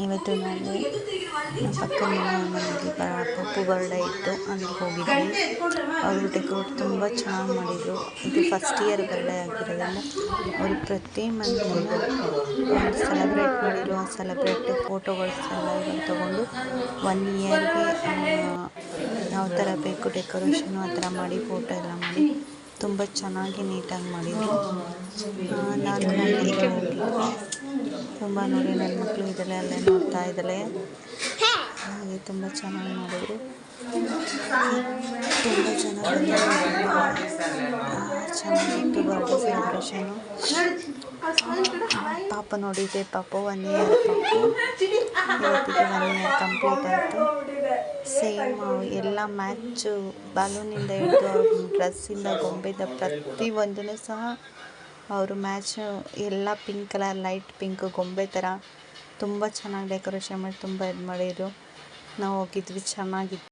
ಇವತ್ತು ನಾವು ಪಕ್ಕದ ಮನೆಯಲ್ಲಿ ಪಪ್ಪು ಬರ್ಡೇ ಇತ್ತು, ಅಲ್ಲಿಗೆ ಹೋಗಿದ್ವಿ. ಅವರು ಡೆಕೋರೇಟ್ ತುಂಬ ಚೆನ್ನಾಗಿ ಮಾಡಿದರು. ಇದು ಫಸ್ಟ್ ಇಯರ್ ಬರ್ಡೇ ಆಗಿರೋದ್ರಿಂದ ಅವರು ಪ್ರತಿ ಮಂತ್ ಒಂದು ಸೆಲೆಬ್ರೇಟ್ ಮಾಡಿದ್ರು. ಆ ಸೆಲೆಬ್ರೇಟ್ ಫೋಟೋಗಳ್ಸೆಲ್ಲ ಇವಾಗ ತೊಗೊಂಡು 1 ಇಯರ್ಗೆ ಯಾವ ಥರ ಬೇಕು ಡೆಕೋರೇಷನು ಆ ಥರ ಮಾಡಿ ಫೋಟೋ ಎಲ್ಲ ಮಾಡಿ ತುಂಬ ಚೆನ್ನಾಗಿ ನೀಟಾಗಿ ಮಾಡಿದರು. ನಾನು ಹೋಗಿದ್ವಿ. ತುಂಬ ನೋಡಿ ನನ್ನ ಮಕ್ಕಳು ಇದ್ದಾಳೆ, ಅಲ್ಲೇ ನೋಡ್ತಾ ಇದ್ದಾಳೆ. ಹಾಗೆ ತುಂಬ ಚೆನ್ನಾಗಿ ಮಾಡಿದ್ರು. ತುಂಬ ಚೆನ್ನಾಗಿ ಚೆನ್ನಾಗಿತ್ತು ಬರ್ಡೇ ಸೆಲೆಬ್ರೇಷನು. ಪಾಪ ನೋಡಿದ್ದೆ, ಪಾಪ 1 ಇಯರ್ ಪಾಪು ಇವತ್ತಿಗೆ 1 ಇಯರ್ ಕಂಪ್ಲೀಟ್ ಆಯಿತು. ಸೇಮ್ ಎಲ್ಲ ಮ್ಯಾಚು ಬಾಲೂನಿಂದ ಹಿಡಿದು ಅವ್ರ ಡ್ರೆಸ್ಸಿಂದ ಗೊಂಬೆದ ಪ್ರತಿಯೊಂದೂ ಸಹ ಅವರು ಮ್ಯಾಚ್ ಎಲ್ಲ ಪಿಂಕ್ ಕಲರ್, ಲೈಟ್ ಪಿಂಕ್ ಗೊಂಬೆ ಥರ ತುಂಬ ಚೆನ್ನಾಗಿ ಡೆಕೋರೇಷನ್ ಮಾಡಿ ತುಂಬ ಇದು ಮಾಡಿದರು. ನಾವು ಹೋಗಿದ್ವಿ, ಚೆನ್ನಾಗಿತ್ತು.